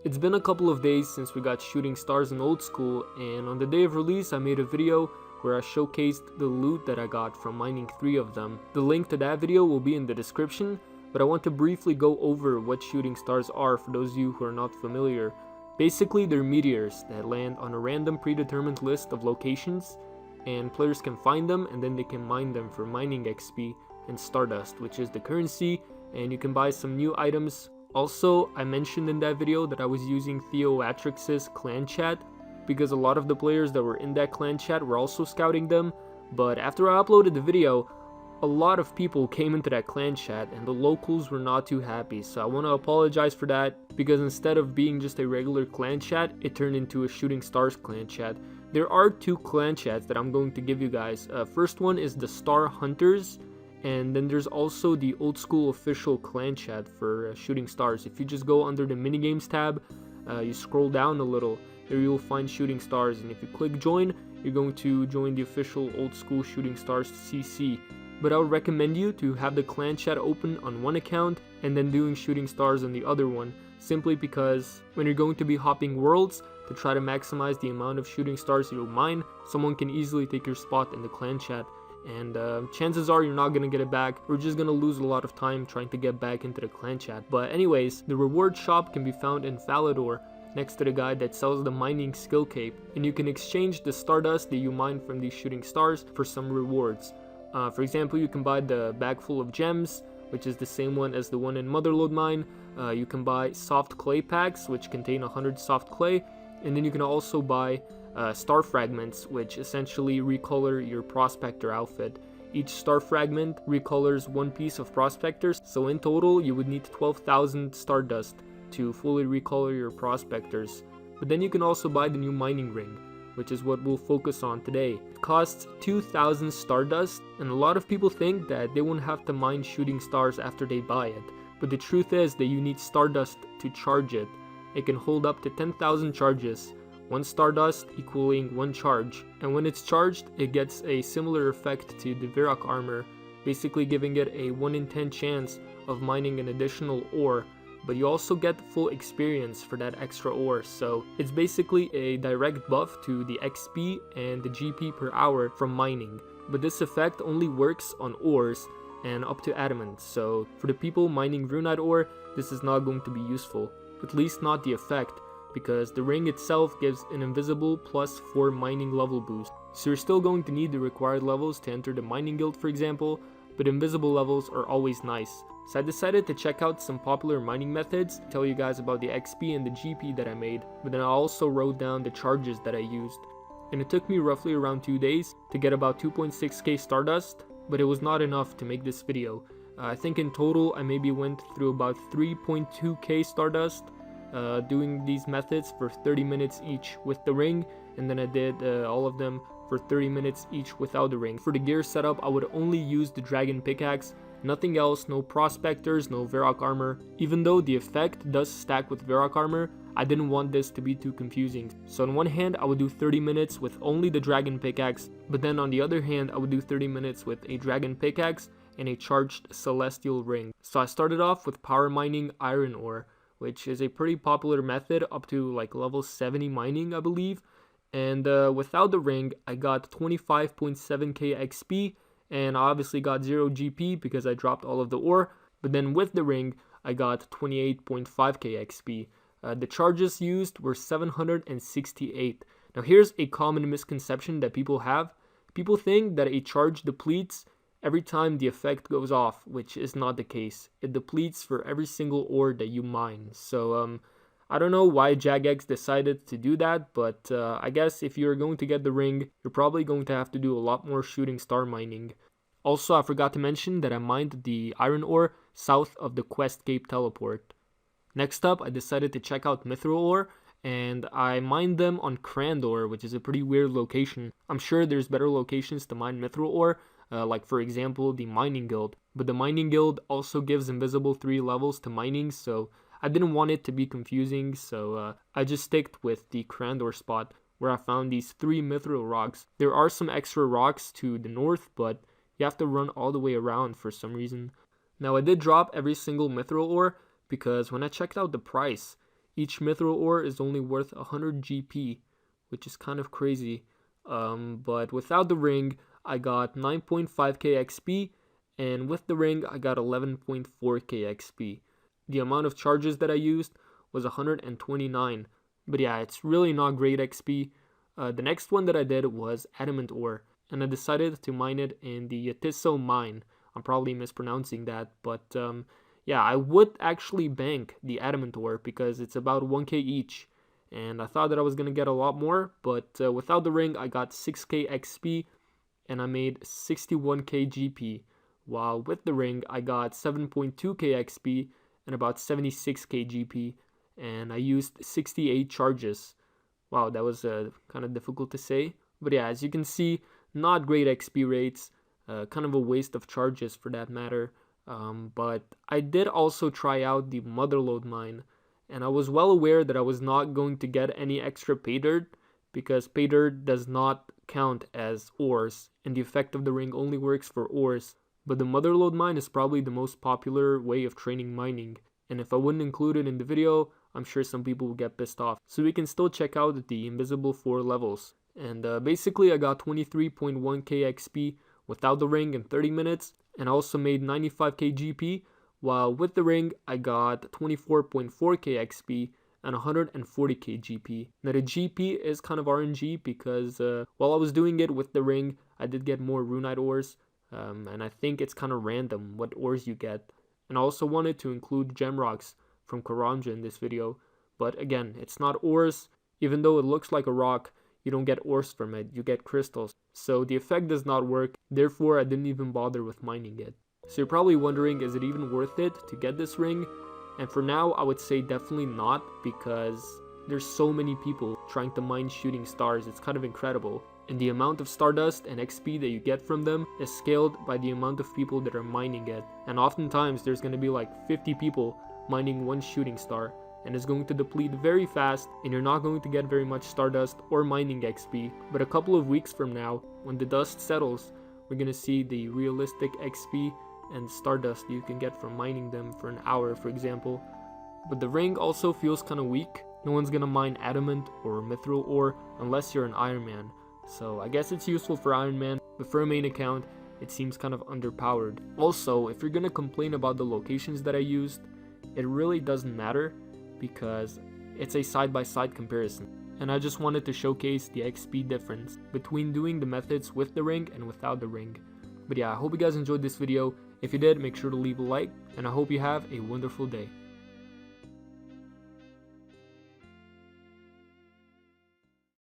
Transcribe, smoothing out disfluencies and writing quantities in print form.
It's been a couple of days since we got shooting stars in old school, and on the day of release I made a video where I showcased the loot that I got from mining 3 of them. The link to that video will be in the description, but I want to briefly go over what shooting stars are for those of you who are not familiar. Basically, they're meteors that land on a random predetermined list of locations, and players can find them and then they can mine them for mining XP and Stardust, which is the currency, and you can buy some new items. Also, I mentioned in that video that I was using Theoatrix's clan chat because a lot of the players that were in that clan chat were also scouting them, but after I uploaded the video, a lot of people came into that clan chat and the locals were not too happy, so I want to apologize for that, because instead of being just a regular clan chat, it turned into a Shooting Stars clan chat. There are 2 clan chats that I'm going to give you guys. First one is the Star Hunters, and then there's also the old school official clan chat for Shooting Stars. If you just go under the minigames tab, you scroll down a little, there you'll find Shooting Stars, and if you click join, you're going to join the official old school Shooting Stars CC. But I would recommend you to have the clan chat open on one account and then doing Shooting Stars on the other one, simply because when you're going to be hopping worlds to try to maximize the amount of Shooting Stars you'll mine, someone can easily take your spot in the clan chat, and chances are you're not going to get it back. We're just going to lose a lot of time trying to get back into the clan chat. But anyways, the reward shop can be found in Falador, next to the guy that sells the mining skill cape, and you can exchange the Stardust that you mine from these Shooting Stars for some rewards. For example, you can buy the bag full of gems, which is the same one as the one in Motherlode Mine. You can buy soft clay packs, which contain 100 soft clay, and then you can also buy star fragments, which essentially recolor your prospector outfit. Each star fragment recolors 1 piece of prospectors, so in total you would need 12,000 stardust to fully recolor your prospectors. But then you can also buy the new mining ring, which is what we'll focus on today. It costs 2,000 stardust, and a lot of people think that they won't have to mine Shooting Stars after they buy it. But the truth is that you need stardust to charge it. It can hold up to 10,000 charges, 1 stardust equaling 1 charge. And when it's charged, it gets a similar effect to the Virok armor, basically giving it a 1 in 10 chance of mining an additional ore. But you also get full experience for that extra ore, so it's basically a direct buff to the XP and the GP per hour from mining. But this effect only works on ores and up to adamant, so for the people mining runite ore, this is not going to be useful. At least not the effect, because the ring itself gives an invisible plus 4 mining level boost. So you're still going to need the required levels to enter the mining guild, for example, but invisible levels are always nice. So I decided to check out some popular mining methods, tell you guys about the XP and the GP that I made, but then I also wrote down the charges that I used. And it took me roughly around 2 days to get about 2.6k stardust, but it was not enough to make this video. I think in total I maybe went through about 3.2k stardust doing these methods for 30 minutes each with the ring, and then I did all of them for 30 minutes each without the ring. For the gear setup, I would only use the dragon pickaxe, nothing else, no prospectors, no Virok armor. Even though the effect does stack with Virok armor, I didn't want this to be too confusing. So on one hand, I would do 30 minutes with only the dragon pickaxe, but then on the other hand, I would do 30 minutes with a dragon pickaxe and a charged celestial ring. So I started off with power mining iron ore, which is a pretty popular method up to like level 70 mining, I believe. And without the ring, I got 25.7k XP, and I obviously got 0 GP because I dropped all of the ore. But then with the ring, I got 28.5k XP. The charges used were 768. Now here's a common misconception that people have. People think that a charge depletes every time the effect goes off, which is not the case. It depletes for every single ore that you mine. So I don't know why Jagex decided to do that, but I guess if you're going to get the ring, you're probably going to have to do a lot more Shooting Star mining. Also, I forgot to mention that I mined the iron ore south of the Quest Cape teleport. Next up, I decided to check out Mithril ore, and I mined them on Crandor, which is a pretty weird location. I'm sure there's better locations to mine Mithril ore, like for example the Mining Guild. But the Mining Guild also gives invisible 3 levels to mining, so I didn't want it to be confusing, so I just sticked with the Crandor spot where I found these 3 mithril rocks. There are some extra rocks to the north, but you have to run all the way around for some reason. Now I did drop every single mithril ore because when I checked out the price, Each mithril ore is only worth 100 GP, which is kind of crazy. But without the ring, I got 9.5k XP, and with the ring, I got 11.4k XP. The amount of charges that I used was 129, but yeah, it's really not great XP. The next one that I did was adamant ore, and I decided to mine it in the Yatiso mine. I'm probably mispronouncing that, but yeah, I would actually bank the adamant ore because it's about 1k each, and I thought that I was going to get a lot more, but without the ring, I got 6k XP, and I made 61k GP, while with the ring, I got 7.2k XP and about 76k GP, and I used 68 charges. Wow, that was kind of difficult to say, but yeah, as you can see, not great XP rates, kind of a waste of charges for that matter. But I did also try out the Motherlode mine, and I was well aware that I was not going to get any extra pay dirt because pay dirt does not count as ores, and the effect of the ring only works for ores. But the Motherlode mine is probably the most popular way of training mining, and if I wouldn't include it in the video, I'm sure some people would get pissed off. So we can still check out the invisible 4 levels. And basically I got 23.1k XP without the ring in 30 minutes, and I also made 95k GP, while with the ring I got 24.4k XP and 140k GP. Now the GP is kind of RNG because while I was doing it with the ring, I did get more runite ores, and I think it's kind of random what ores you get. And I also wanted to include gem rocks from Karanja in this video, but again, it's not ores. Even though it looks like a rock, you don't get ores from it, you get crystals. So the effect does not work, therefore I didn't even bother with mining it. So you're probably wondering, is it even worth it to get this ring? And for now, I would say definitely not, because there's so many people trying to mine shooting stars, it's kind of incredible. And the amount of stardust and XP that you get from them is scaled by the amount of people that are mining it. And oftentimes there's going to be like 50 people mining one shooting star, and it's going to deplete very fast, and you're not going to get very much stardust or mining XP. But a couple of weeks from now, when the dust settles, we're going to see the realistic XP and stardust you can get from mining them for an hour, for example. But the ring also feels kind of weak. No one's going to mine adamant or mithril ore unless you're an Iron Man. So I guess it's useful for Iron Man, but for a main account, it seems kind of underpowered. Also, if you're going to complain about the locations that I used, it really doesn't matter because it's a side-by-side comparison. And I just wanted to showcase the XP difference between doing the methods with the ring and without the ring. But yeah, I hope you guys enjoyed this video. If you did, make sure to leave a like, and I hope you have a wonderful day.